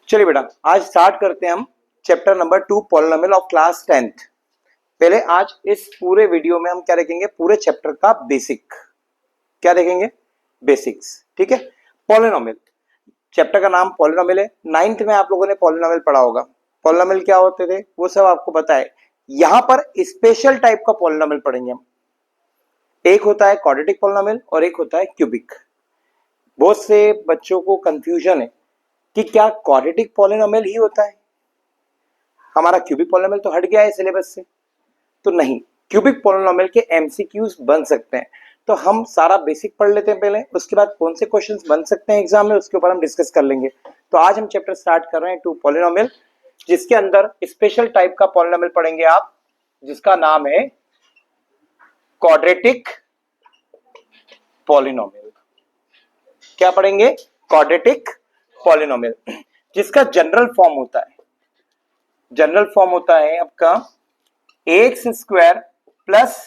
चलिए बेटा, आज स्टार्ट करते हैं हम chapter number 2 polynomial of class 10th। पहले आज इस पूरे वीडियो में हम क्या देखेंगे, पूरे चैप्टर का बेसिक क्या देखेंगे, बेसिक्स। ठीक है, पॉलिनोमियल चैप्टर का नाम पॉलिनोमियल है। 9th में आप लोगों ने पॉलिनोमियल पढ़ा होगा। पॉलिनोमियल क्या होते थे वो सब आपको पता है। यहां पर स्पेशल टाइप का पॉलिनोमियल पढ़ेंगे हम। एक होता है क्वाड्रेटिक पॉलिनोमियल और एक होता है क्यूबिक। बहुत से बच्चों को कंफ्यूजन है कि क्या क्वाड्रेटिक पॉलिनोमियल ही होता है, हमारा क्यूबिक पॉलिनोमियल तो हट गया है सिलेबस से। तो नहीं, क्यूबिक पॉलिनोमियल के एमसीक्यूज बन सकते हैं। तो हम सारा बेसिक पढ़ लेते हैं पहले, उसके बाद कौन से क्वेश्चंस बन सकते हैं एग्जाम में उसके ऊपर हम डिस्कस कर लेंगे। तो आज हम चैप्टर स्टार्ट कर रहे हैं 2 पॉलिनोमियल, जिसके अंदर स्पेशल टाइप का पॉलिनोमियल पढ़ेंगे आप, जिसका नाम है क्वाड्रेटिक पॉलिनोमियल। क्या पढ़ेंगे? क्वाड्रेटिक पॉलिनोमियल, जिसका जनरल फॉर्म होता है, जनरल फॉर्म होता है आपका x square plus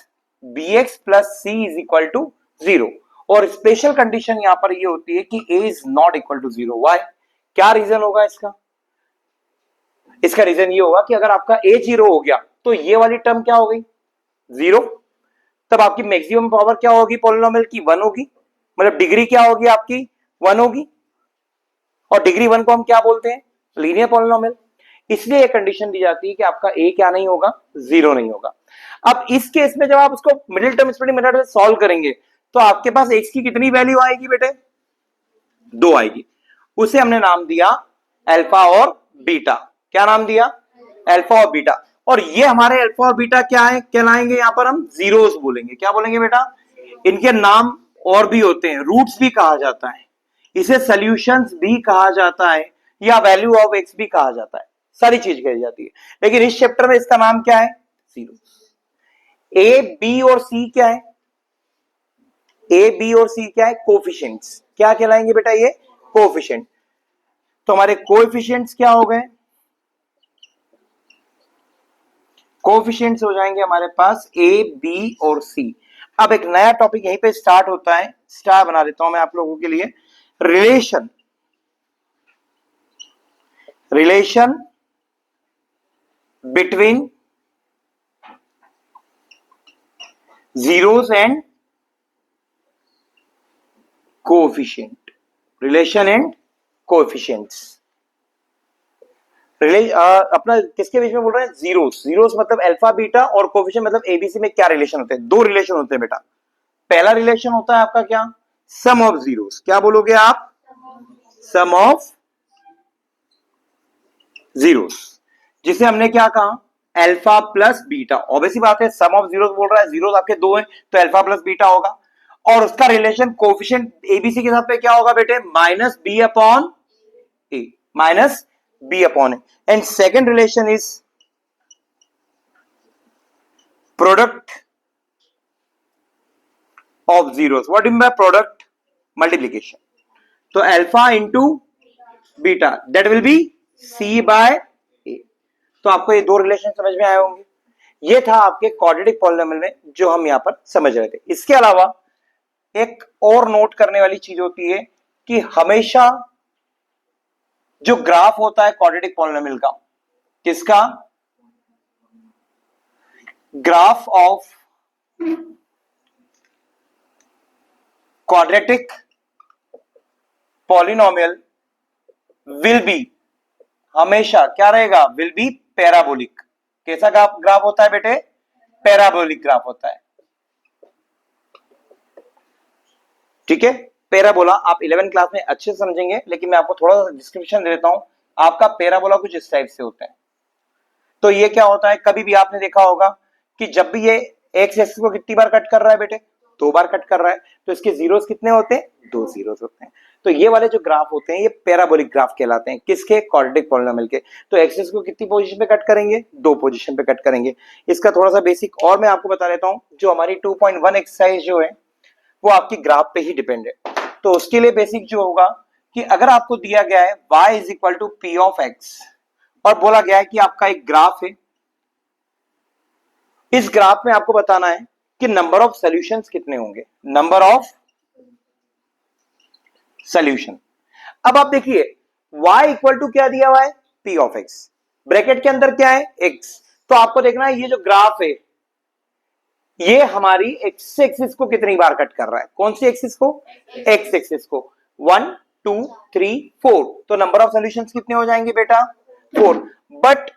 b x plus c is equal to 0। और स्पेशल कंडीशन यहां पर ये होती है कि a is not equal to 0। Why? क्या रीजन होगा इसका? इसका रीजन ये होगा कि अगर आपका ए 0 हो गया तो ये वाली टर्म क्या हो गई, 0। तब आपकी मैक्सिमम पावर क्या होगी पॉलिनोमियल की, 1 होगी। मतलब डिग्री क्या होगी आपकी, 1 होगी। और डिग्री 1 को हम क्या बोलते हैं, लीनियर पॉलिनोमियल। इसलिए एक कंडीशन दी जाती है कि आपका ए क्या नहीं होगा, 0 नहीं होगा। अब इस केस में जब आप उसको मिडिल टर्म स्प्लिटिंग मेथड से सॉल्व करेंगे तो आपके पास एक्स की कितनी वैल्यू आएगी बेटे, 2 आएगी। उसे हमने नाम दिया अल्फा और बीटा। क्या नाम दिया? अल्फा और बीटा। और ये हमारे अल्फा और बीटा क्या है, कहलाएंगे यहां पर हम जीरोस बोलेंगे। क्या बोलेंगे बेटा? इनके नाम और भी होते हैं, रूट्स भी कहा जाता है, इसे सॉल्यूशंस भी कहा जाता है, या वैल्यू ऑफ एक्स भी कहा जाता है, सारी चीज कही जाती है। लेकिन इस चैप्टर में इसका नाम क्या है, जीरो। ए बी और सी क्या है, ए बी और सी क्या है, कोफिशिएंट्स। क्या कहलाएंगे बेटा ये, कोफिशिएंट। तो हमारे कोएफिशिएंट्स क्या हो गए, कोएफिशिएंट्स हो जाएंगे हमारे पास ए बी और सी। अब एक नया टॉपिक यहीं पे स्टार्ट होता है, स्टार बना देता हूं मैं आप लोगों के लिए। Relation, relation between zeros and coefficient, relation and coefficients. अपना किसके बीच में बोल रहे हैं, जीरोस। जीरोस मतलब अल्फा बीटा, और कोएफिशिएंट मतलब एबीसी में क्या रिलेशन होते हैं, 2 रिलेशन होते हैं बेटा। पहला रिलेशन होता है आपका क्या, सम ऑफ जीरोस। क्या बोलोगे आप, सम ऑफ जीरोस, जिसे हमने क्या कहा, अल्फा प्लस बीटा। ऑब्वियसली बात है, सम ऑफ जीरोस बोल रहा है, जीरोस आपके 2 हैं तो अल्फा प्लस बीटा होगा। और उसका रिलेशन कोएफिशिएंट एबीसी के साथ पे क्या होगा बेटे, minus b upon a, minus b upon a. And second relation is product of zeros. What mean by product, multiplication. तो alpha into beta that will be c by a. तो आपको ये 2 रिलेशन समझ में आए होंगे। ये था आपके क्वाड्रेटिक पॉलिनोमियल में जो हम यहां पर समझ रहे थे। इसके अलावा एक और नोट करने वाली चीज होती है कि हमेशा जो ग्राफ होता है क्वाड्रेटिक पॉलिनोमियल का, किसका, graph of quadratic polynomial will be, हमेशा क्या रहेगा, विल बी पैराबोलिक। कैसा ग्राफ होता है बेटे, पैराबोलिक ग्राफ होता है। ठीक है, पैराबोला आप 11th क्लास में अच्छे से समझेंगे, लेकिन मैं आपको थोड़ा सा डिस्क्रिप्शन दे देता हूं। आपका पैराबोला कुछ इस टाइप से होता है। तो ये क्या होता है, कभी भी आपने देखा होगा कि जब भी ये एक्स एक्सिस को कितनी बार कट कर रहा है बेटे, 2 बार कट कर रहा है, तो इसके जीरोस कितने होते हैं, 2 जीरोस होते हैं। तो ये वाले जो ग्राफ होते हैं ये पैराबोलिक ग्राफ कहलाते हैं, किसके, क्वाड्रेटिक पॉलिनोमियल के। तो एक्सिस को कितनी पोजीशन पे कट करेंगे, 2 पोजीशन पे कट करेंगे। इसका थोड़ा सा बेसिक और मैं आपको बता देता हूं। जो हमारी 2.1 एक्सरसाइज जो है वो आपकी ग्राफ पे ही डिपेंड है। तो उसके लिए बेसिक जो होगा कि अगर आपको दिया गया है y is equal to p of x, और बोला गया है कि आपका एक ग्राफ है, इस ग्राफ में आपको बताना है कि नंबर ऑफ सॉल्यूशंस कितने होंगे, नंबर ऑफ सॉल्यूशन। अब आप देखिए y इक्वल टू क्या दिया हुआ है, p ऑफ x, ब्रैकेट के अंदर क्या है, x। तो आपको देखना है ये जो ग्राफ है ये हमारी एक्स एक्सिस को कितनी बार कट कर रहा है, कौन सी एक्सिस को, एक्स एक्सिस को, 1 2 3 4। तो नंबर ऑफ सॉल्यूशंस कितने हो जाएंगे बेटा, 4। बट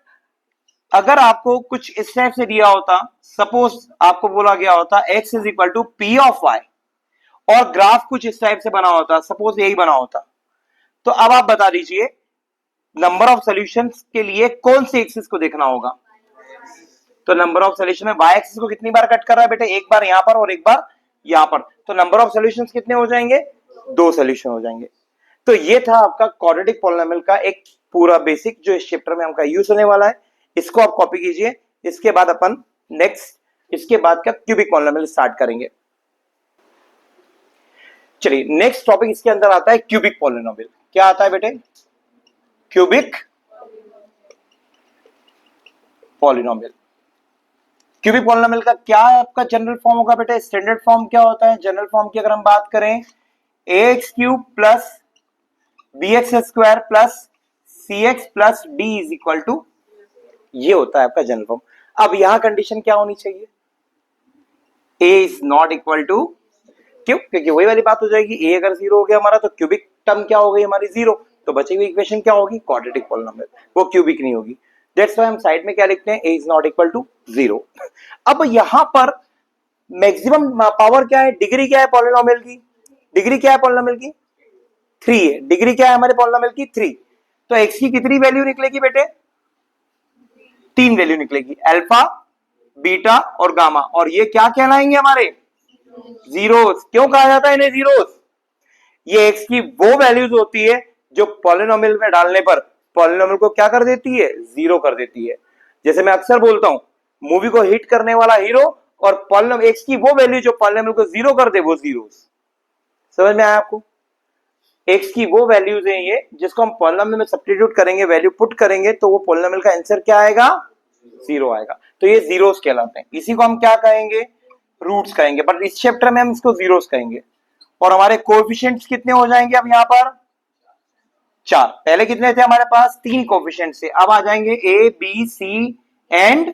अगर आपको कुछ इस टाइप से दिया होता, सपोज आपको बोला गया होता x is equal to p of y और ग्राफ कुछ इस टाइप से बना होता, सपोज यही बना होता, तो अब आप बता दीजिए नंबर ऑफ सॉल्यूशंस के लिए कौन सी एक्सिस को देखना होगा। तो नंबर ऑफ सॉल्यूशन में y एक्सिस को कितनी बार कट कर रहा है बेटे, एक बार यहां पर और एक बार यहां पर। तो नंबर ऑफ सॉल्यूशंस कितने हो जाएंगे, 2 सॉल्यूशन हो जाएंगे। तो ये था आपका क्वाड्रेटिक पॉलिनोमियल का एक पूरा बेसिक जो इस चैप्टर में हमका यूज होने वाला है। इसको आप कॉपी कीजिए, इसके बाद अपन नेक्स्ट इसके बाद का क्यूबिक पॉलिनोमियल स्टार्ट करेंगे। चलिए नेक्स्ट टॉपिक इसके अंदर आता है क्यूबिक पॉलिनोमियल। क्या आता है बेटे, क्यूबिक पॉलिनोमियल। क्यूबिक पॉलिनोमियल का क्या आपका जनरल फॉर्म होगा बेटा, स्टैंडर्ड फॉर्म क्या होता है, जनरल फॉर्म की अगर हम बात करें ax cube plus bx square plus cx plus d is equal to, ये होता है आपका जनरल फॉर्म। अब यहां कंडीशन क्या होनी चाहिए, a is not equal to, क्यों, क्योंकि वही वाली बात हो जाएगी, a अगर 0 हो गया हमारा तो क्यूबिक टर्म क्या हो गई हमारी 0, तो बची हुई इक्वेशन क्या होगी, क्वाड्रेटिक पॉलिनोमियल, वो क्यूबिक नहीं होगी। दैट्स व्हाई हम साइड में क्या लिखते हैं, a is not equal to 0। अब यहां पर मैक्सिमम पावर क्या है, डिग्री क्या है पॉलिनोमियल की, डिग्री क्या है पॉलिनोमियल की, 3 है, डिग्री क्या है हमारे पॉलिनोमियल की 3। तो x की कितनी वैल्यू निकलेगी बेटे, 3 वैल्यू निकलेगी, अल्फा बीटा और गामा, और ये क्या कहलाएंगे हमारे जीरोस। क्यों कहा जाता है इन्हें जीरोस, ये x की वो वैल्यूज होती है जो पॉलिनोमियल में डालने पर पॉलिनोमियल को क्या कर देती है, 0 कर देती है। जैसे मैं अक्सर बोलता हूं, मूवी को हिट करने वाला हीरो और पॉलिनोमियल x की वो वैल्यू जो पॉलिनोमियल को 0 कर दे वो जीरोस। समझ में आया आपको, x की वो वैल्यूज हैं ये जिसको हम पॉलिनोमियल में सब्स्टिट्यूट करेंगे, वैल्यू पुट करेंगे तो वो पॉलिनोमियल का आंसर क्या आएगा, 0 आएगा। तो ये जीरोस कहलाते हैं, इसी को हम क्या कहेंगे, रूट्स कहेंगे, बट इस चैप्टर में हम इसको जीरोस कहेंगे। और हमारे कोएफिशिएंट्स कितने हो जाएंगे अब यहाँ पर, 4। पहले कितने थे हमारे पास, 3 कोएफिशिएंट्स थे, अब आ जाएंगे a b c and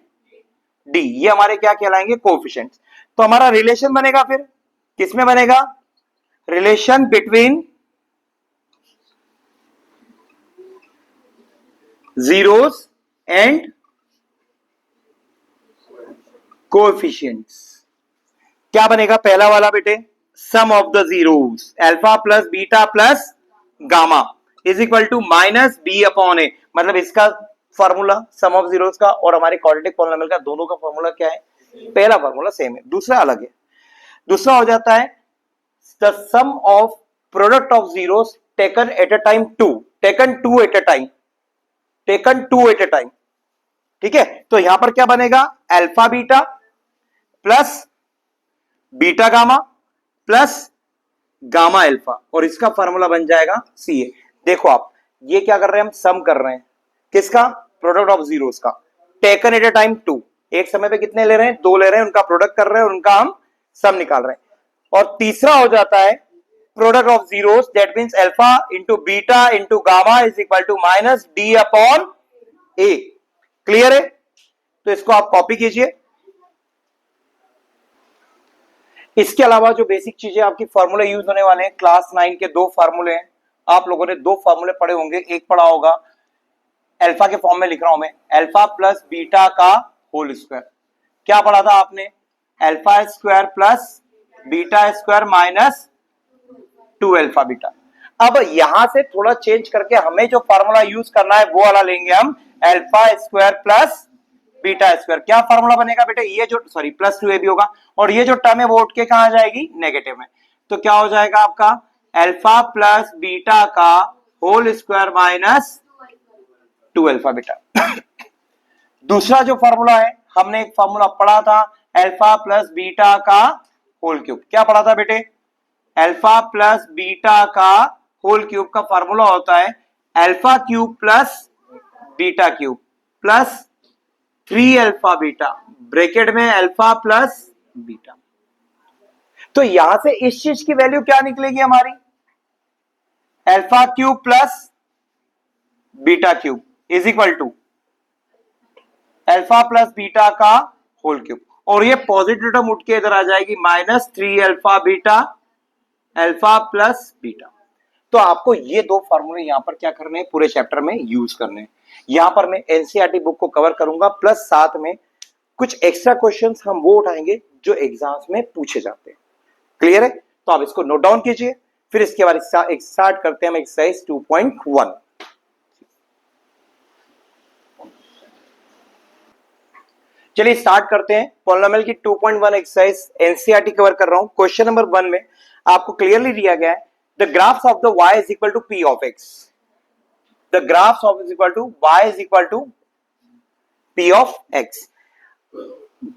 d, ये हमारे क्या कहलाएंगे, कोएफिशिएंट्स। तो हमारा रिलेशन बनेगा फिर किसमें बनेगा, relation between zeros and coefficients. क्या बनेगा पहला वाला बेटे, sum of the zeros, alpha plus beta plus gamma is equal to minus b upon a, मतलब इसका फॉर्मूला सम ऑफ जीरोस का और हमारे क्वाड्रेटिक पॉलिनोमियल का दोनों का फॉर्मूला क्या है, पहला फॉर्मूला सेम है, दूसरा अलग है। दूसरा हो जाता है the sum of product of zeros taken at a time 2, taken 2 at a time, taken 2 at a time. ठीक है, तो यहां पर क्या बनेगा, alpha beta plus beta gamma plus gamma alpha, और इसका फॉर्मूला बन जाएगा सी ए। देखो आप ये क्या कर रहे हैं, हम सम कर रहे हैं किसका, प्रोडक्ट ऑफ जीरोस का, टेकन एट अ टाइम 2, एक समय पे कितने ले रहे हैं, 2 ले रहे हैं, उनका प्रोडक्ट कर रहे हैं और उनका हम सम निकाल रहे हैं। और तीसरा हो जाता है product of zeros, that means alpha into beta into gamma is equal to minus d upon a. Clear है, तो इसको आप कॉपी कीजिए। इसके अलावा जो बेसिक चीजें आपकी फॉर्मूले यूज होने वाले हैं, क्लास 9 के 2 फॉर्मूले हैं, आप लोगों ने 2 फॉर्मूले पढ़े होंगे, एक पढ़ा होगा अल्फा के फॉर्म में लिख रहा हूं मैं, अल्फा प्लस बीटा का होल स्क्वायर। क्या पढ़ा था आपने, alpha square plus beta square minus 2 alpha beta. अब यहां से थोड़ा चेंज करके हमें जो फॉर्मूला यूज करना है वो वाला लेंगे हम, alpha square plus beta square. क्या फॉर्मूला बनेगा बेटे, ये जो सॉरी प्लस 2a भी होगा, और ये जो टर्म है वो उठ के कहां जाएगी, नेगेटिव में। तो क्या हो जाएगा आपका, अल्फा प्लस बीटा का whole square minus 2 alpha beta. दूसरा जो फॉर्मूला है, हमने एक फॉर्मूला पढ़ा था अल्फा प्लस बीटा का होल क्यूब। क्या पढ़ा था बेटे, अल्फा प्लस बीटा का होल क्यूब का फॉर्मूला होता है alpha cube plus beta cube plus 3 alpha beta, bracket में अल्फा प्लस बीटा। तो यहां से इस चीज की वैल्यू क्या निकलेगी हमारी, alpha cube plus beta cube is equal to alpha plus beta का होल क्यूब, और ये पॉजिटिव टर्म उठ के इधर आ जाएगी -3 अल्फा बीटा अल्फा प्लस बीटा। तो आपको ये दो फॉर्मूले यहां पर क्या करने हैं, पूरे चैप्टर में यूज करने हैं। यहां पर मैं एनसीईआरटी बुक को कवर करूंगा, प्लस साथ में कुछ एक्स्ट्रा क्वेश्चंस हम वो उठाएंगे जो एग्जाम्स में पूछे जाते हैं। क्लियर है? तो आप इसको नोट डाउन कीजिए, फिर इसके बाद स्टार्ट करते हैं हम एक्सरसाइज 2.1। चलिए स्टार्ट करते हैं। पॉलिनोमियल की 2.1 एक्सरसाइज एनसीईआरटी कवर कर रहा हूं। क्वेश्चन नंबर 1 में आपको क्लियरली दिया गया है the graphs of the y is equal to p of x। The graphs of is equal to y is equal to p of x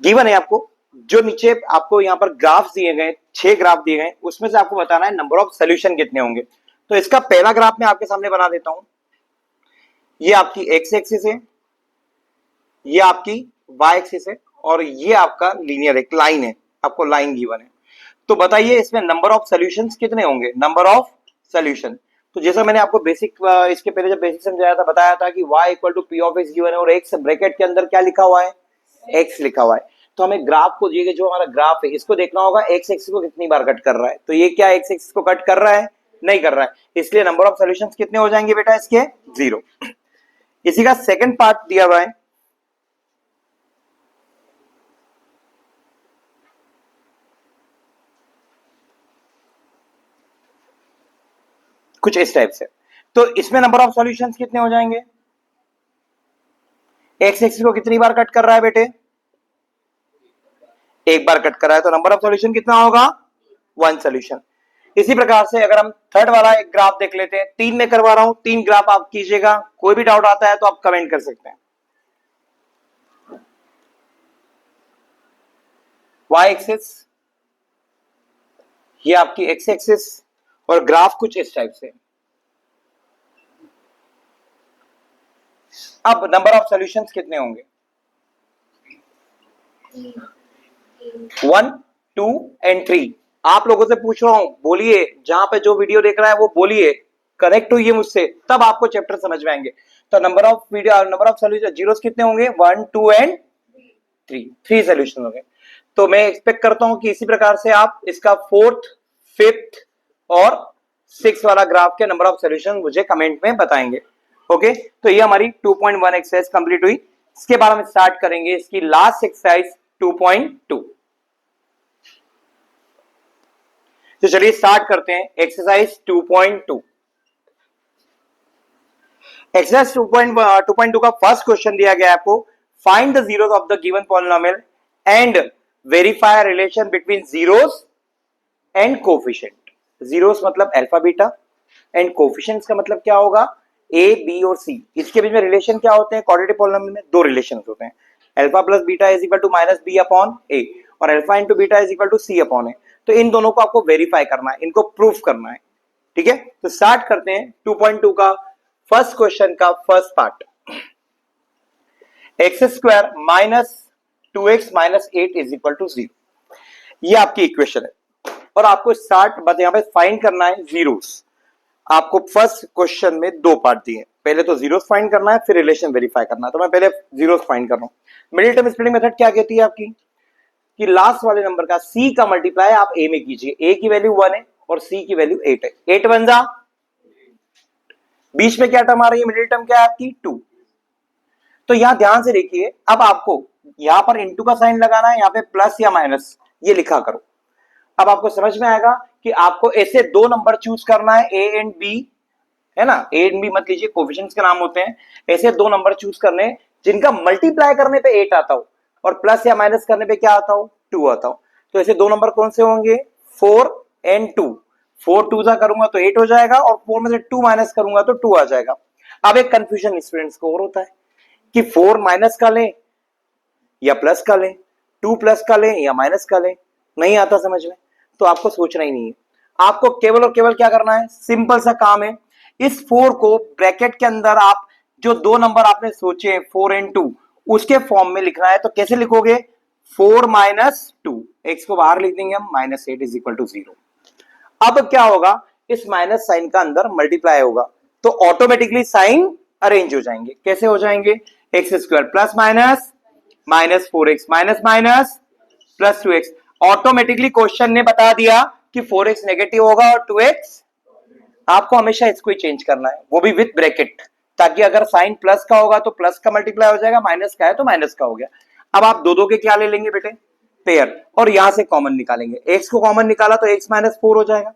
given है आपको। जो नीचे आपको यहां पर ग्राफ्स दिए गए, 6 ग्राफ दिए गए, उसमें से आपको बताना है नंबर ऑफ सोल्यूशन कितने होंगे। तो इसका पहला ग्राफ मैं आपके सामने बना देता हूं। ये आपकी x एक्सिस है, ये आपकी y एक्सिस है, और ये आपका लीनियर एक लाइन है, आपको लाइन गिवन है। तो बताइए इसमें नंबर ऑफ सॉल्यूशंस कितने होंगे, नंबर ऑफ सॉल्यूशन। तो जैसा मैंने आपको बेसिक इसके पहले जब बेसिक समझाया था, बताया था कि y equal to p of x given है, और x ब्रैकेट के अंदर क्या लिखा हुआ है, x लिखा हुआ है। तो हमें ग्राफ को दिए, जो हमारा ग्राफ है इसको देखना होगा x एक्सिस को कितनी बार कट कर रहा है। तो ये क्या x एक्सिस को कट कर रहा है, नहीं कर रहा है, इसलिए नंबर ऑफ सॉल्यूशंस कितने हो जाएंगे बेटा इसके, 0। इसी का सेकंड पार्ट दिया हुआ है, कुछ इस टाइप से। तो इसमें नंबर ऑफ सॉल्यूशंस कितने हो जाएंगे, एक्स एक्सिस को कितनी बार कट कर रहा है बेटे, एक बार कट कर रहा है, तो नंबर ऑफ सॉल्यूशन कितना होगा, 1 सॉल्यूशन। इसी प्रकार से अगर हम थर्ड वाला एक ग्राफ देख लेते हैं, 3 में करवा रहा हूं, 3 ग्राफ आप कीजिएगा, कोई भी डाउट आता है तो आप कमेंट कर सकते हैं। y एक्सिस, ये आपकी x एक्सिस, और ग्राफ कुछ इस टाइप से। अब नंबर ऑफ सॉल्यूशंस कितने होंगे, 1, 2 एंड 3। आप लोगों से पूछ रहा हूं, बोलिए, जहां पे जो वीडियो देख रहा है वो बोलिए, कनेक्ट हुई मुझसे, तब आपको चैप्टर समझ में आएंगे। तो नंबर ऑफ सॉल्यूशन जीरोस कितने होंगे, 1, 2 एंड 3 सॉल्यूशन होंगे। तो मैं एक्सपेक्ट करता हूं कि इसी प्रकार से आप इसका 4th, 5th और 6th वाला ग्राफ के नंबर ऑफ सॉल्यूशन मुझे कमेंट में बताएंगे। ओके, तो ये हमारी 2.1 एक्सरसाइज कंप्लीट हुई। इसके बाद हम स्टार्ट करेंगे इसकी लास्ट एक्सरसाइज 2.2। तो चलिए स्टार्ट करते हैं एक्सरसाइज 2.2। एक्सरसाइज 2.2 का फर्स्ट क्वेश्चन दिया गया है आपको, find the zeros of the given polynomial and verify relation between zeros and coefficient. Zeros मतलब अल्फा बीटा, एंड कोफिशिएंट्स का मतलब क्या होगा, ए बी और सी। इसके बीच में रिलेशन क्या होते हैं, क्वाड्रेटिक पॉलिनोमियल में 2 रिलेशन होते हैं, alpha plus beta is equal to minus b upon a, और alpha into beta is equal to c upon a. तो इन दोनों को आपको वेरीफाई करना है, इनको प्रूफ करना है। ठीक है, तो स्टार्ट करते हैं 2.2 का फर्स्ट क्वेश्चन का first part. X square minus 2x minus 8 is equal to 0, ये आपकी इक्वेशन है, और आपको स्टार्ट बस यहां पे फाइंड करना है जीरोस। आपको फर्स्ट क्वेश्चन में 2 पार्ट दिए, पहले तो जीरोस फाइंड करना है, फिर रिलेशन वेरीफाई करना है। तो मैं पहले जीरोस फाइंड कर रहा हूं। मिडिल टर्म स्प्लिटिंग मेथड क्या कहती है आपकी, कि लास्ट वाले नंबर का c का मल्टीप्लाई आप a में कीजिए। a की वैल्यू 1 है और c की वैल्यू 8 है, 8 बन जा, बीच में क्या टर्म आ रही है, मिडिल टर्म क्या है आपकी 2। तो यहां ध्यान से देखिए, अब आपको यहां पर इंटू का साइन लगाना है, यहां पे प्लस या माइनस ये लिखा करो। अब आपको समझ में आएगा कि आपको ऐसे 2 नंबर चूज करना है, a एंड b, है ना, a एंड b मत लीजिए, कोफिशिएंट्स के नाम होते हैं। ऐसे 2 नंबर चूज करने जिनका मल्टीप्लाई करने पे 8 आता हो और प्लस या माइनस करने पे क्या आता हो, 2 आता हो। तो ऐसे 2 नंबर कौन से होंगे, 4 एंड 2। 4 2 सा करूंगा तो 8 हो जाएगा, और 4 में से 2 माइनस करूंगा तो 2 आ जाएगा। अब एक कंफ्यूजन स्टूडेंट्स को और होता है कि 4 माइनस का लें या प्लस का लें, 2 प्लस का लें या माइनस का लें, नहीं आता समझ में। तो आपको सोचना ही नहीं है, आपको केवल और केवल क्या करना है, सिंपल सा काम है, इस 4 को ब्रैकेट के अंदर आप जो 2 नंबर आपने सोचे 4 एंड 2 उसके फॉर्म में लिखना है। तो कैसे लिखोगे, 4 माइनस 2, एक्स को बाहर लिख देंगे हम, माइनस 8 इज इक्वल टू 0। अब क्या होगा, इस माइनस साइन का अंदर मल्टीप्लाई होगा, तो ऑटोमेटिकली साइन अरेंज हो जाएंगे। कैसे हो जाएंगे? X square plus minus minus 4x minus minus plus 2x। Automatically question ने बता दिया कि 4x नेगेटिव होगा और 2x, आपको हमेशा इसको ही चेंज करना है, वो भी विथ ब्रैकेट, ताकि अगर साइन प्लस का होगा तो प्लस का मल्टीप्लाई हो जाएगा, माइनस का है तो माइनस का हो गया। अब आप दो दो के क्या ले लेंगे बेटे? पेयर, और यहां से कॉमन निकालेंगे। x को कॉमन निकाला तो x माइनस 4 हो जाएगा,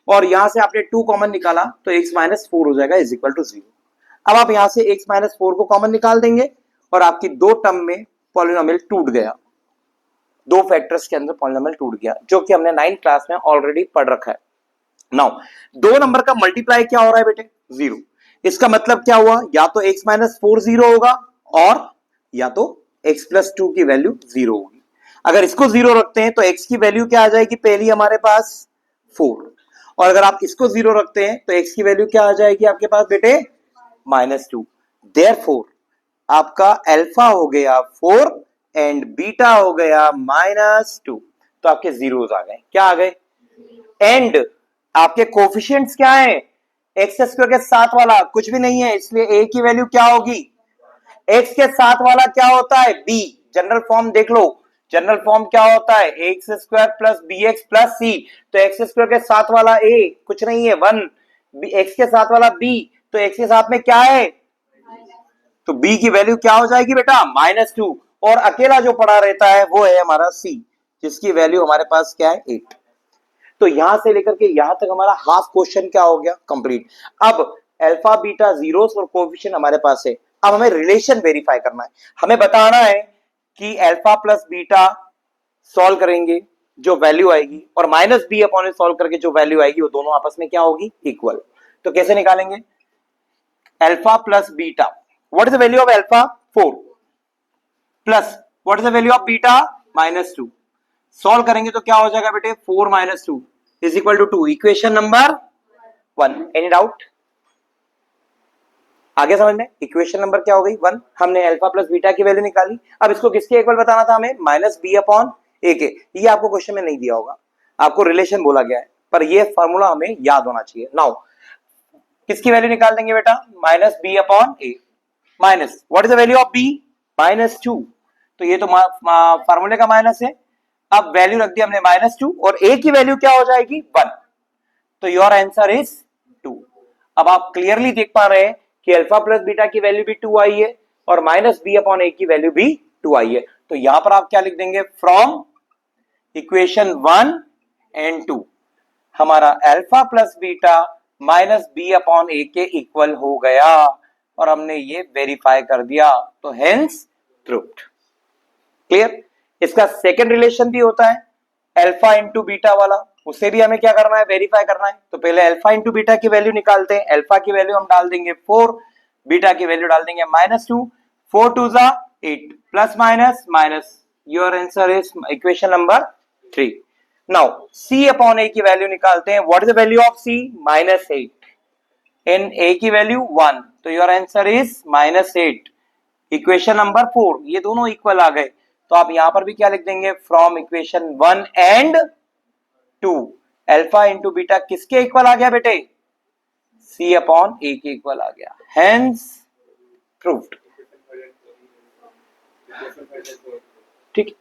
और यहां से आपने 2 कॉमन निकाला तो x माइनस 4 हो जाएगा इज इक्वल टू 0। अब आप यहां से x माइनस 4 को कॉमन निकाल देंगे और आपकी दो टर्म में पॉलिनोमियल टूट गया, दो फैक्टर्स के अंदर पॉलिनोमियल टूट गया, जो कि हमने 9th क्लास में ऑलरेडी पढ़ रखा है। नाउ दो नंबर का मल्टीप्लाई क्या हो रहा है बेटे? 0। इसका मतलब क्या हुआ? या तो x माइनस 4 0 होगा और या तो x प्लस 2 की वैल्यू 0 होगी। अगर इसको 0 रखते हैं तो x की वैल्यू क्या आ जाएगी? पहली हमारे पास 4, और अगर आप इसको 0 रखते हैं तो x की वैल्यू क्या आ जाएगी आपके पास बेटे? माइनस 2। देयरफॉर आपका अल्फा हो गया 4 एंड बीटा हो गया माइनस 2। तो आपके जीरोस आ गए। क्या आ गए? एंड आपके कोफिशिएंट्स क्या है? एक्स स्क्वायर के साथ वाला कुछ भी नहीं है, इसलिए ए की वैल्यू क्या होगी? एक्स के साथ वाला क्या होता है? बी। जनरल फॉर्म देख लो, जनरल फॉर्म क्या होता है? X square plus b x plus c. तो एक्स स्क्वायर के साथ वाला ए कुछ नहीं है 1, एक्स के साथ वाला बी, तो एक्स के साथ में क्या है? तो बी की वैल्यू क्या हो जाएगी बेटा? माइनस 2। और अकेला जो पड़ा रहता है वो है हमारा सी, जिसकी वैल्यू हमारे पास क्या है? 8। तो यहां से लेकर के यहां तक हमारा हाफ क्वेश्चन क्या हो गया? कंप्लीट। अब अल्फा बीटा जीरोस और कोएफिशिएंट हमारे पास है। अब हमें रिलेशन वेरीफाई करना है। हमें बताना है कि अल्फा प्लस बीटा सॉल्व करेंगे जो वैल्यू आएगी, और माइनस बी अपॉन सॉल्व करके जो वैल्यू आएगी वो दोनों आपस में क्या होगी? इक्वल। तो कैसे निकालेंगे? Alpha plus beta, what is the value of alpha? 4 plus what is the value of beta? Minus 2। Solve करेंगे तो क्या हो जाएगा बेटे? 4 minus 2 is equal to 2। Equation number 1। Any doubt? आगे समझ में? इक्वेशन नंबर क्या हो गई? 1। हमने अल्फा प्लस बीटा की वैल्यू निकाली। अब इसको किसके इक्वल बताना था हमें? माइनस बी अपॉन ए के। ये आपको क्वेश्चन में नहीं दिया होगा, आपको रिलेशन बोला गया है, पर ये फॉर्मूला हमें याद होना चाहिए। नाउ किसकी वैल्यू निकाल देंगे बेटा? Minus b upon a minus what is the value of b? Minus 2। तो ये तो फॉर्मूले का माइनस है। अब वैल्यू रख दी हमने माइनस 2, और ए की वैल्यू क्या हो जाएगी? 1। तो योर आंसर इज 2। अब आप क्लियरली देख पा रहे हैं कि अल्फा प्लस बीटा की वैल्यू भी 2 आई है और माइनस बी अपॉन ए की वैल्यू भी 2 आई है। तो यहां पर आप क्या लिख देंगे? फ्रॉम इक्वेशन 1 एंड 2 हमारा alpha plus beta minus b upon a के इक्वल हो गया, और हमने ये वेरीफाई कर दिया, तो हेंस प्रूव्ड। क्लियर? इसका सेकंड रिलेशन भी होता है अल्फा इंटू बीटा वाला, उसे भी हमें क्या करना है? वेरीफाई करना है। तो पहले अल्फा इंटू बीटा की वैल्यू निकालते हैं। अल्फा की वैल्यू हम डाल देंगे 4, बीटा की वैल्यू डाल देंगे माइनस 2। 4 2 जा 8 plus minus minus, your answer is equation number 3। Now c upon a की वैल्यू निकालते हैं। What is the value of c? Minus 8 in a की वैल्यू 1, तो your answer is minus 8। Equation number 4, ये दोनों इक्वल आ गए, तो आप यहां पर भी क्या लिख देंगे? From equation 1 and 2 alpha into beta किसके इक्वल आ गया बेटे? c अपॉन a के इक्वल आ गया, हेंस प्रूव्ड। ठीक,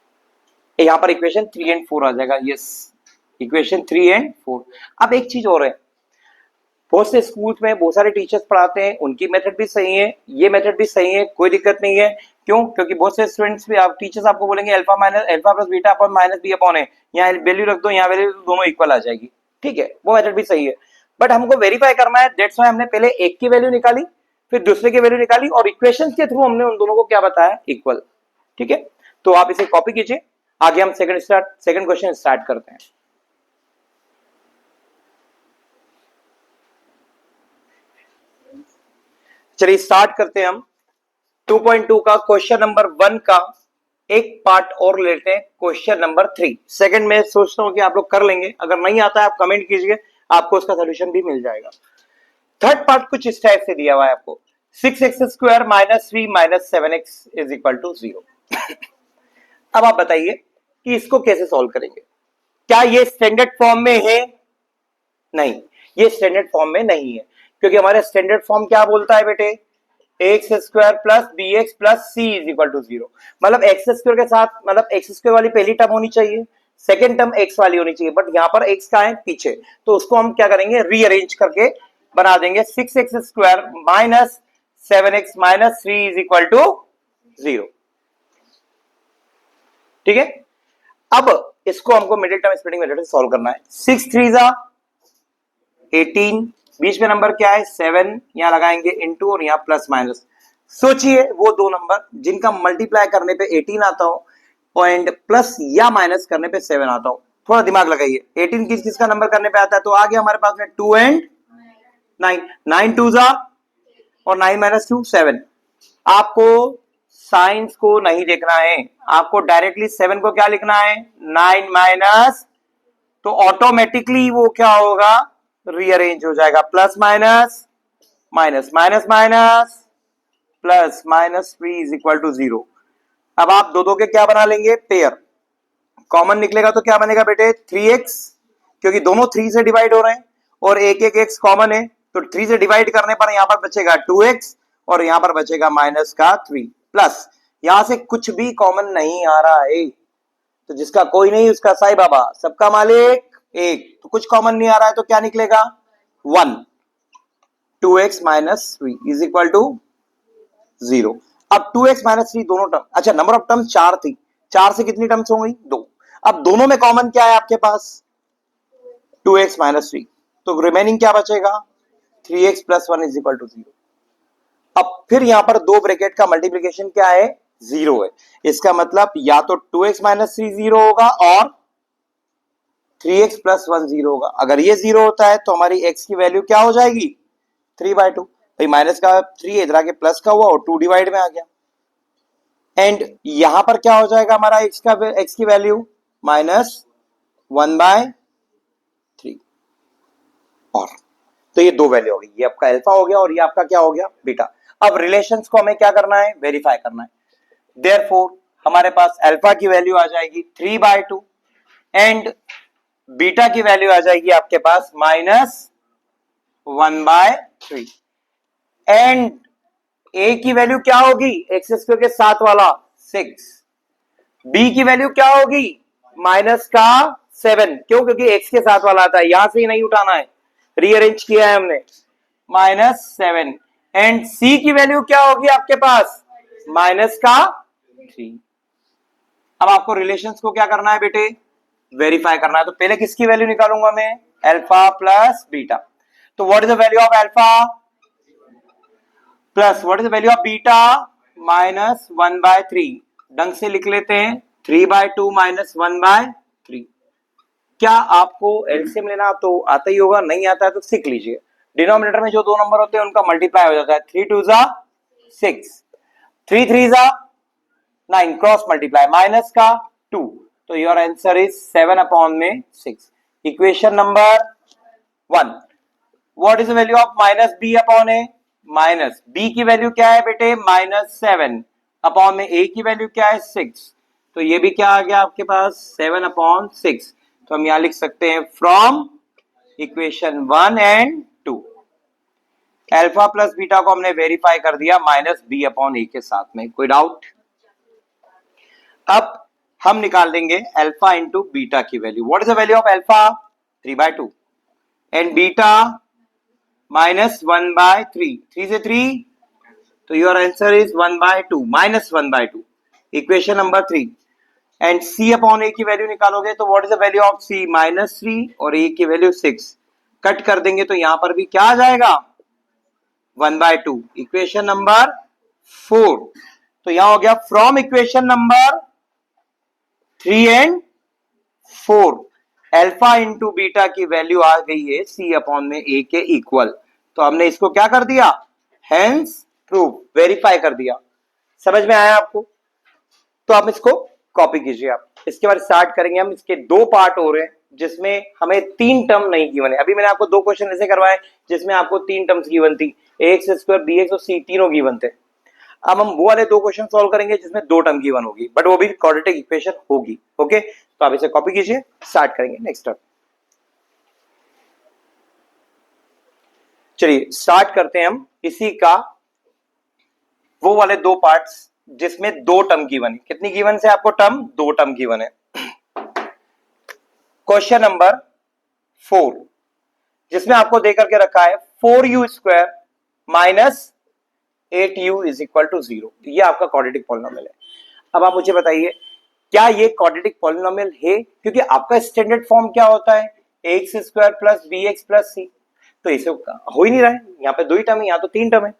यहां पर इक्वेशन 3 एंड 4 आ जाएगा। Yes, equation 3 and 4। अब एक चीज और है, बहुत से स्कूल्स में बहुत सारे टीचर्स पढ़ाते हैं, उनकी मेथड भी सही है, ये मेथड भी सही है, कोई दिक्कत नहीं है। क्यों? क्योंकि बहुत से स्टूडेंट्स भी, आप टीचर्स आपको बोलेंगे alpha minus alpha plus beta upon minus b upon a, यहाँ वैल्यू रख दो, यहाँ वैल्यू दोनों इक्वल आ जाएगी। ठीक है, वो मेथड भी सही है, बट हमको वेरीफाई करना है, दैट्स व्हाई हमने पहले एक की वैल्यू निकाली, फिर दूसरे की वैल्यू निकाली, और इक्वेशन के थ्रू हमने उन दोनों को क्या बताया? इक्वल। ठीक है, तो आप इसे कॉपी कीजिए, आगे हम सेकंड क्वेश्चन स्टार्ट करते हैं। चलिए स्टार्ट करते हैं हम 2.2 का क्वेश्चन नंबर 1 का एक पार्ट और लेते हैं, क्वेश्चन नंबर 3। सेकंड में सोचता हूं कि आप लोग कर लेंगे, अगर नहीं आता है आप कमेंट कीजिए, आपको उसका सोल्यूशन भी मिल जाएगा। थर्ड पार्ट कुछ इस टाइप से दिया हुआ है आपको, 6x square minus 3 minus 7x is equal to 0। अब आप बताइए कि इसको कैसे सॉल्व करेंगे? क्या ये स्टैंडर्ड फॉर्म में है? नहीं, ये स्टैंडर्ड फॉर्म में नहीं है, क्योंकि हमारे स्टैंडर्ड फॉर्म क्या बोलता है बेटे? X square plus b x plus c is equal to 0। मतलब एक्स स्क्वायर के साथ मतलब एक्स स्क्वायर वाली पहली टर्म होनी चाहिए, सेकेंड टर्म एक्स वाली होनी चाहिए, बट यहाँ पर एक्स का है पीछे, तो उसको हम क्या करेंगे, रीअरेंज करके बना देंगे 6x square minus 7x minus 3 is equal to 0। ठीक है, अब इसको हमको मिडिल टर्म स्प्लिटिंग मेथड से सॉल्व करना है। 6 3 जा 18, बीच में नंबर क्या है 7, यहां लगाएंगे इनटू और यहां प्लस माइनस। सोचिए वो दो नंबर जिनका मल्टीप्लाई करने पे 18 आता हो एंड प्लस या माइनस करने पे 7 आता हो, थोड़ा दिमाग लगाइए। 18 किस किस का नंबर करने पे आता है, तो आ गया हमारे पास में 2 एंड 9, 9 2 जा और 9 माइनस 2 7। आपको साइंस को नहीं देखना है, आपको डायरेक्टली 7 को क्या लिखना है 9 माइनस, तो ऑटोमेटिकली वो क्या होगा रीअरेंज हो जाएगा, plus minus minus minus minus plus minus 3 is equal to 0। अब आप दो दो के क्या बना लेंगे पेयर, कॉमन निकलेगा तो क्या बनेगा बेटे 3x, क्योंकि दोनों 3 से डिवाइड हो रहे हैं और एक एक x कॉमन है, तो 3 से डिवाइड करने पर यहां पर बचेगा 2x और यहां पर बचेगा माइनस का 3, प्लस यहां से कुछ भी कॉमन नहीं आ रहा है, तो जिसका कोई नहीं उसका साईं बाबा, सबका मालिक एक, तो कुछ कॉमन नहीं आ रहा है तो क्या निकलेगा 1, 2x minus 3 is equal to 0। अब 2x माइनस 3 दोनों टर्म, अच्छा नंबर ऑफ टर्म 4 थी, 4 से कितनी टर्म्स हो गई 2, अब दोनों में कॉमन क्या है आपके पास 2x माइनस 3, तो रिमेनिंग क्या बचेगा 3x plus 1 is equal to 0। अब फिर यहां पर दो ब्रैकेट का मल्टीप्लीकेशन क्या है 0 है, इसका मतलब या तो 2x माइनस 3 0 होगा और 3x प्लस 1 0 होगा। अगर ये 0 होता है तो हमारी x की वैल्यू क्या हो जाएगी 3/2, भाई माइनस का 3 इधर आके प्लस का हुआ और 2 डिवाइड में आ गया, एंड यहां पर क्या हो जाएगा हमारा x की वैल्यू माइनस 1/3, और तो ये दो वैल्यू हो गई, ये आपका अल्फा हो गया और ये आपका क्या हो गया बीटा। अब रिलेशंस को हमें क्या करना है वेरीफाई करना है, देयरफॉर हमारे पास अल्फा की वैल्यू आ जाएगी 3/2 एंड बीटा की वैल्यू आ जाएगी आपके पास माइनस 1/3, एंड ए की वैल्यू क्या होगी एक्स स्क्वायर के साथ वाला 6, बी की वैल्यू क्या होगी माइनस का 7, क्यों क्योंकि एक्स के साथ वाला आता है, यहां से ही नहीं उठाना है, रीअरेंज किया है हमने माइनस 7, एंड सी की वैल्यू क्या होगी आपके पास माइनस का 3। अब आपको रिलेशंस को क्या करना है बेटे वेरीफाई करना है, तो पहले किसकी वैल्यू निकालूंगा मैं अल्फा प्लस बीटा, तो what is the value of alpha plus what is the value of beta minus 1/3, ढंग से लिख लेते हैं 3/2 माइनस 1/3। क्या आपको एलसीएम लेना तो आता ही होगा, नहीं आता है तो सीख लीजिए, डिनोमिनेटर में जो दो नंबर होते हैं उनका मल्टीप्लाई हो जाता है, 3 2 जा 6, 3 3 जा 9, क्रॉस मल्टीप्लाई माइनस का 2, तो your answer is 7/6। Equation number 1, what is the value of minus b upon a, minus b की वैल्यू क्या है बेटे माइनस 7 अपॉन में ए की वैल्यू क्या है 6, तो ये भी क्या आ गया आपके पास 7/6, तो हम यहां लिख सकते हैं from equation 1 and 2 alpha plus beta को हमने वेरीफाई कर दिया माइनस बी अपॉन ए के साथ में, कोई डाउट। अब हम निकाल देंगे अल्फा इंटू बीटा की value, what is the value of alpha 3/2 and beta minus 1/3, 3 से 3, तो your answer is 1/2 minus 1/2, equation number 3, and c upon a की वैल्यू निकालोगे तो what is the value of c minus 3 और ए की value 6, cut कर देंगे तो यहां पर भी क्या आ जाएगा 1/2, इक्वेशन नंबर 4, तो यहां हो गया from equation number 3 and 4 alpha into beta की वैल्यू आ गई है सी अपॉन में ए के इक्वल, तो हमने इसको क्या कर दिया हेंस प्रूफ वेरीफाई कर दिया। समझ में आया आपको, तो आप इसको कॉपी कीजिए। आप इसके बाद स्टार्ट करेंगे हम, इसके दो पार्ट हो रहे हैं जिसमें हमें 3 टर्म नहीं गिवन है, अभी मैंने आपको 2 क्वेश्चन ऐसे करवाए जिसमें आपको 3 टर्म्स गिवन थी, एक्स स्क्वायर बी एक्स और सी तीनों गिवन थे। अब हम वो वाले 2 क्वेश्चन सॉल्व करेंगे जिसमें 2 टर्म गिवन होगी, बट वो भी क्वाड्रेटिक इक्वेशन होगी। ओके, तो आप इसे कॉपी कीजिए, स्टार्ट करेंगे नेक्स्ट टर्म। चलिए स्टार्ट करते हैं हम इसी का वो वाले दो पार्ट्स जिसमें दो टर्म गिवन है। कितनी गिवन से आपको टर्म? दो टर्म गिवन है। क्वेश्चन नंबर 4 जिसमें आपको देकर के रखा है 4u² minus 8u is equal to 0। ये आपका क्वाड्रेटिक पॉलिनोमियल है। अब आप मुझे बताइए क्या ये क्वाड्रेटिक पॉलिनोमियल है? क्योंकि आपका स्टैंडर्ड फॉर्म क्या होता है? ax² plus bx plus c। तो इसे हो ही नहीं रहा है, यहाँ पे दो ही टर्म है, यहाँ तो तीन टर्म है।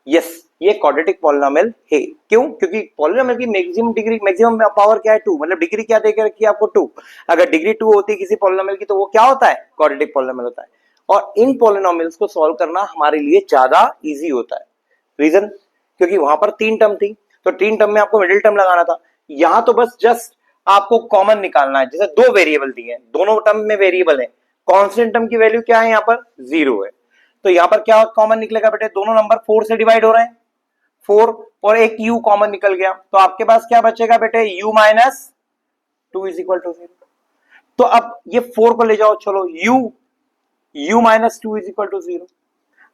यस, ये क्वाड्रेटिक पॉलिनोमियल है। क्यों? क्योंकि पॉलिनोमियल की मैक्सिमम डिग्री, मैक्सिमम पावर क्या है? 2। मतलब डिग्री क्या देकर रखी है आपको? 2। अगर डिग्री 2 होती है किसी पॉलिनोमियल की तो वो क्या होता है? क्वाड्रेटिक पॉलिनोमियल होता है। और इन पॉलिनोमियल्स को सॉल्व करना हमारे लिए ज्यादा इजी होता है। रीजन? क्योंकि वहां पर तीन टर्म थी, तो तीन टर्म में आपको मिडिल टर्म लगाना था। यहां तो बस जस्ट आपको कॉमन निकालना है। जैसे दो वेरिएबल दिए हैं, दोनों टर्म में वेरिएबल है, कांस्टेंट टर्म की वैल्यू क्या है? यहाँ पर 0 है। तो यहां पर क्या कॉमन निकलेगा बेटे? दोनों नंबर 4 से डिवाइड हो रहे हैं, 4 और एक u कॉमन निकल गया, तो आपके पास क्या बचेगा बेटे? u minus 2 is equal to 0। तो अब ये 4 को ले जाओ, चलो u minus 2 is equal to 0।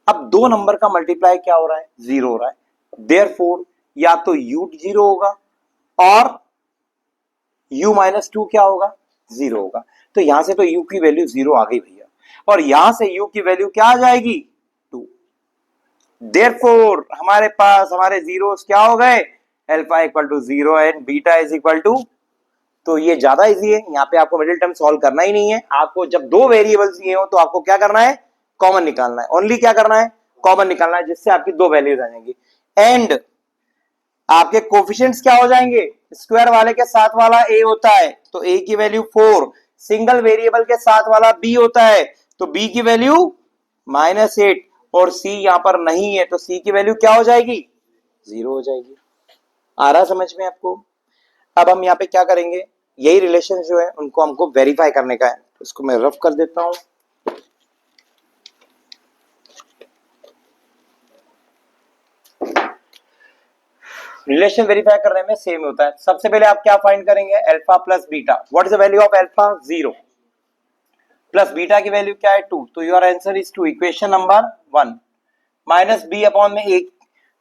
अब दो नंबर का मल्टीप्लाई क्या हो रहा है? 0 हो रहा है। देयरफॉर या तो u 0 होगा और u माइनस 2 क्या होगा? 0 होगा। तो यहां से तो u की वैल्यू 0 आ गई भैया, और यहां से u की वैल्यू क्या आ जाएगी? 2। देयरफॉर हमारे पास हमारे जीरोस क्या हो गए? Alpha equal to 0 and beta is equal to. तो ये ज्यादा इजी है, यहाँ पे आपको मिडिल टर्म सॉल्व करना ही नहीं है। आपको जब दो वेरिएबल्स दिए हो तो आपको क्या करना है? कॉमन निकालना है। ओनली क्या करना है? कॉमन निकालना है, जिससे आपकी दो वैल्यूज आ जाएंगी एंड आपके कोफिशिएंट्स क्या हो जाएंगे? स्क्वायर वाले के साथ वाला a होता है तो a की वैल्यू 4, सिंगल वेरिएबल के साथ वाला b होता है तो b की वैल्यू -8, और c यहां पर नहीं है तो c की वैल्यू क्या हो जाएगी? 0 हो जाएगी। आ रहा समझ में आपको? अब हम यहाँ पे क्या करेंगे? यही रिलेशन जो है उनको हमको वेरीफाई करने का है, तो इसको मैं रफ कर देता हूं। रिलेशन वेरीफाई करने में सेम होता है। सबसे पहले आप क्या फाइंड करेंगे? Alpha plus beta. What is the value of alpha? 0 plus beta की वैल्यू क्या है? 2। तो your answer is 2। Equation number 1 minus b upon में एक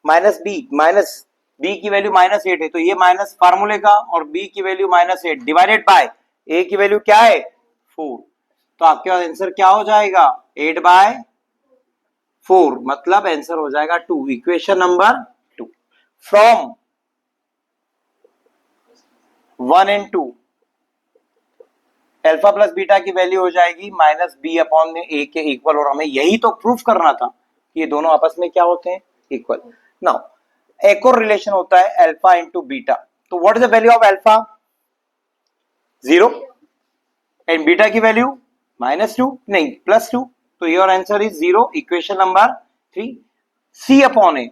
माइनस बी की वैल्यू -8 है तो ये माइनस फार्मूले का, और b की वैल्यू -8 डिवाइडेड बाय a की वैल्यू क्या है? 4। तो आपके पास आंसर क्या हो जाएगा? 8/4, मतलब आंसर हो जाएगा 2। Equation number 2 from 1 and 2 alpha plus beta की वैल्यू हो जाएगी -b अपॉन में a के इक्वल, और हमें यही तो प्रूफ करना था कि ये दोनों आपस में क्या होते हैं? इक्वल। नाउ एक और रिलेशन होता है अल्फा इंटू बीटा। तो what is the value of alpha? 0 and beta की वैल्यू -2 नहीं +2, तो your answer is 0। Equation number 3 c upon A.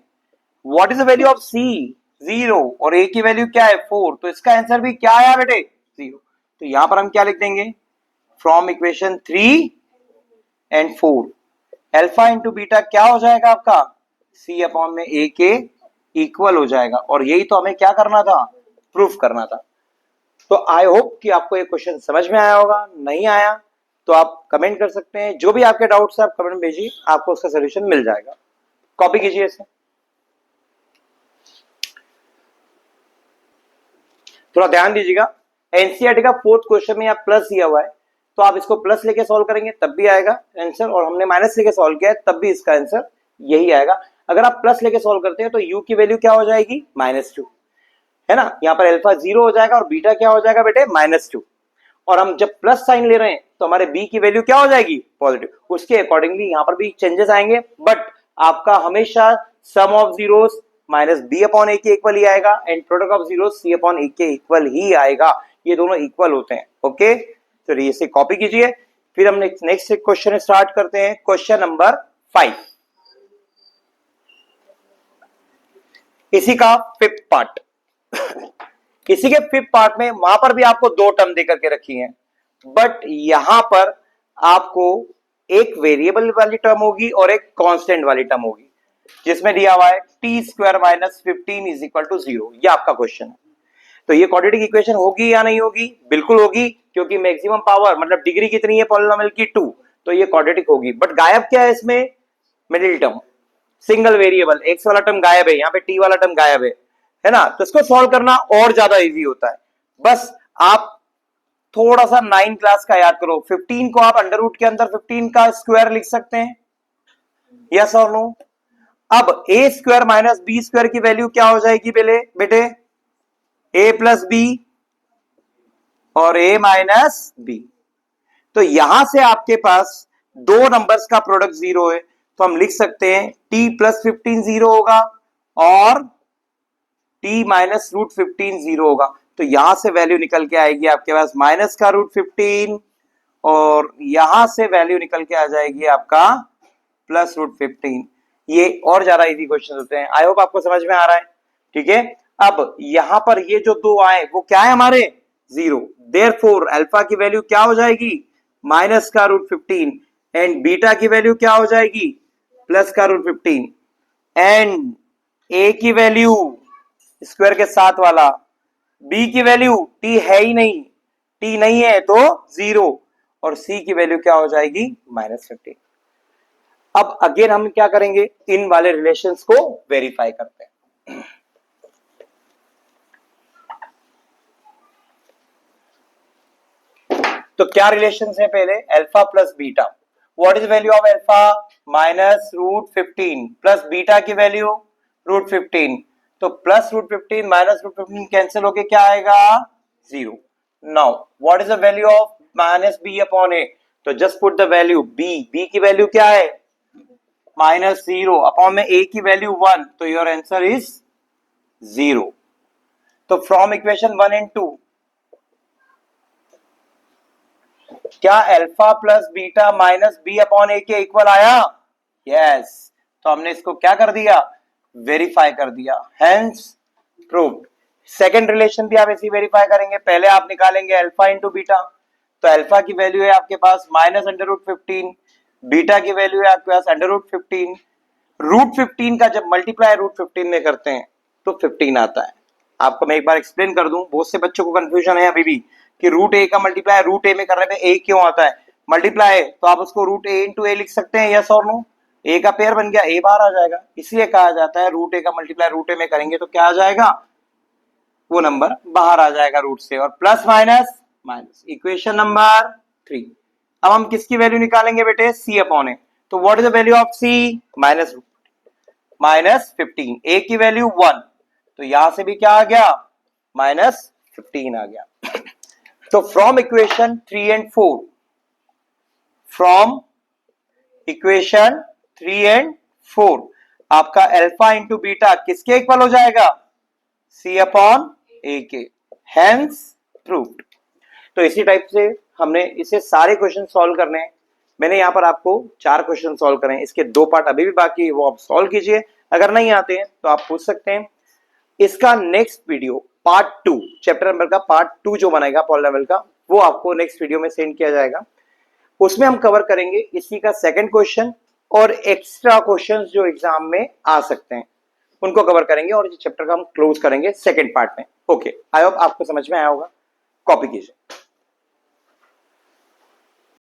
What is the value of c? 0 और a की वैल्यू क्या है? 4, तो इसका आंसर भी क्या आया बेटे? 0। तो यहां पर हम क्या लिख देंगे? From equation 3 and 4 alpha into beta क्या हो जाएगा आपका? c अपॉन में a के इक्वल हो जाएगा, और यही तो हमें क्या करना था? प्रूफ करना था। तो आई होप कि आपको ये क्वेश्चन समझ में आया होगा। नहीं आया तो आप कमेंट कर सकते हैं, जो भी आपके डाउट्स है आप कमेंट भेजिए, आपको उसका सोल्यूशन मिल जाएगा। कॉपी कीजिए इसे, थोड़ा ध्यान दीजिएगा। एनसीईआरटी का 4th क्वेश्चन में यहाँ प्लस दिया हुआ है, तो आप इसको प्लस लेके सॉल्व करेंगे तब भी आएगा आंसर, और हमने माइनस लेके सॉल्व किया है तब भी इसका आंसर यही आएगा। अगर आप प्लस लेके सॉल्व करते हैं तो u की वैल्यू क्या हो जाएगी? -2, है ना। यहाँ पर अल्फा 0 हो जाएगा और बीटा क्या हो जाएगा बेटे? -2, और हम जब प्लस साइन ले रहे हैं तो हमारे b की वैल्यू क्या हो जाएगी? पॉजिटिव। उसके अकॉर्डिंगली यहाँ पर भी चेंजेस आएंगे, बट आपका हमेशा sum of zeros -b upon a के इक्वल ही आएगा and product of zeros c upon a के इक्वल ही आएगा। ये दोनों इक्वल होते हैं। ओके, तो इसे कॉपी कीजिए। फिर हम नेक्स्ट क्वेश्चन स्टार्ट करते हैं। क्वेश्चन नंबर 5, इसी का 5th पार्ट। इसी के 5th पार्ट में वहां पर भी आपको दो टर्म देकर के रखी हैं, बट यहां पर आपको एक वेरिएबल वाली टर्म होगी और एक कांस्टेंट वाली टर्म होगी, जिसमें दिया हुआ है t² - 15 इज इक्वल टू 0। यह आपका क्वेश्चन है। तो ये क्वाड्रेटिक इक्वेशन होगी या नहीं होगी? बिल्कुल होगी, क्योंकि मैक्सिमम पावर मतलब डिग्री कितनी है पॉलिनोमियल की? 2, तो ये क्वाड्रेटिक होगी। बट गायब क्या है इसमें? Middle term. Single variable, x वाला टर्म गायब है, यहाँ पे टी वाला टर्म गायब है ना, तो इसको सॉल्व करना और ज्यादा इजी होता है। बस आप थोड़ा सा 9 क्लास का याद करो, 15 को आप अंडर रूट के अंदर 15 का स्क्वायर लिख सकते हैं, यस और नो। अब ए स्क्वायर माइनस बी स्क्वायर की वैल्यू क्या हो जाएगी बेटे, ए प्लस बी और ए माइनस बी। तो यहां से आपके पास दो नंबर्स का प्रोडक्ट 0 है, तो हम लिख सकते हैं t प्लस 15 0 होगा और t माइनस रूट 15 0 होगा। तो यहां से वैल्यू निकल के आएगी आपके पास माइनस का रूट 15 और यहां से वैल्यू निकल के आ जाएगी आपका प्लस रूट 15। ये और ज्यादा इजी क्वेश्चन होते हैं। आई होप आपको समझ में आ रहा है, ठीक है। अब यहां पर ये जो दो आए वो क्या है हमारे 0, देयरफॉर अल्फा की वैल्यू क्या हो जाएगी माइनस का रूट 15 एंड बीटा की वैल्यू क्या हो जाएगी प्लस का रूट 15 एंड ए की वैल्यू स्क्वायर के साथ वाला, बी की वैल्यू टी है ही नहीं, टी नहीं है तो 0 और सी की वैल्यू क्या हो जाएगी माइनस 15। अब अगेन हम क्या करेंगे, इन वाले रिलेशंस को वेरीफाई करते हैं। तो क्या रिलेशंस है, पहले alpha plus beta, what is value of alpha minus root 15 plus beta की वैल्यू रूट 15, तो plus root 15 minus root 15 cancel होके क्या आएगा 0। Now what is the value of minus b upon a, तो just put the value b की value क्या है minus 0 upon में ए की वैल्यू 1, तो योर आंसर इज 0। तो फ्रॉम इक्वेशन 1 एंड 2 क्या alpha plus beta minus b upon a के इक्वल आया, यस। तो हमने इसको क्या कर दिया वेरीफाई कर दिया, हेंस प्रूव्ड। सेकंड रिलेशन भी आप ऐसे वेरीफाई करेंगे, पहले आप निकालेंगे अल्फा इंटू बीटा, तो अल्फा की वैल्यू है आपके पास माइनस अंडर रूट 15, बीटा की वैल्यू है आपके पास अंडर रूट 15। रूट 15 का जब मल्टीप्लाई रूट 15 में करते हैं तो 15 आता है। आपको मैं एक बार एक्सप्लेन कर दूं, बहुत से बच्चों को कंफ्यूजन है अभी भी कि रूट ए का मल्टीप्लाई रूट ए में करने पे ए क्यों आता है, मल्टीप्लाई तो आप उसको रूट ए इंटू ए लिख सकते हैं, यस और नो। ए का पेयर बन गया, ए बाहर आ जाएगा, इसलिए कहा जाता है रूट ए का मल्टीप्लाई रूट ए में करेंगे तो क्या आ जाएगा वो नंबर बाहर आ जाएगा रूट से, और plus minus minus. Equation number 3। अब हम किसकी वैल्यू निकालेंगे बेटे सी अपॉन ए, तो what is the value of c minus 15, a की वैल्यू 1, तो यहां से भी क्या आ गया माइनस 15 आ गया। तो from equation 3 and 4, from equation 3 and 4 आपका अल्फा इंटू बीटा किसके इक्वल हो जाएगा सी अपॉन ए के, हेंस प्रूव्ड। तो इसी टाइप से हमने इसे सारे क्वेश्चन सॉल्व करने हैं। मैंने यहां पर आपको 4 क्वेश्चन सॉल्व करें, इसके 2 पार्ट अभी भी बाकी है, वो आप सॉल्व कीजिए। अगर नहीं आते हैं तो आप पूछ सकते हैं। इसका next video part 2 chapter number का पार्ट 2 जो बनाएगा पॉलिनोमियल का, वो आपको नेक्स्ट वीडियो में सेंड किया जाएगा। उसमें हम कवर करेंगे इसी का सेकंड क्वेश्चन और एक्स्ट्रा क्वेश्चंस जो एग्जाम में आ सकते हैं उनको कवर करेंगे, और इस चैप्टर का हम क्लोज करेंगे सेकंड पार्ट में। ओके, आई होप आपको समझ में आया होगा। कॉपी कीजिए।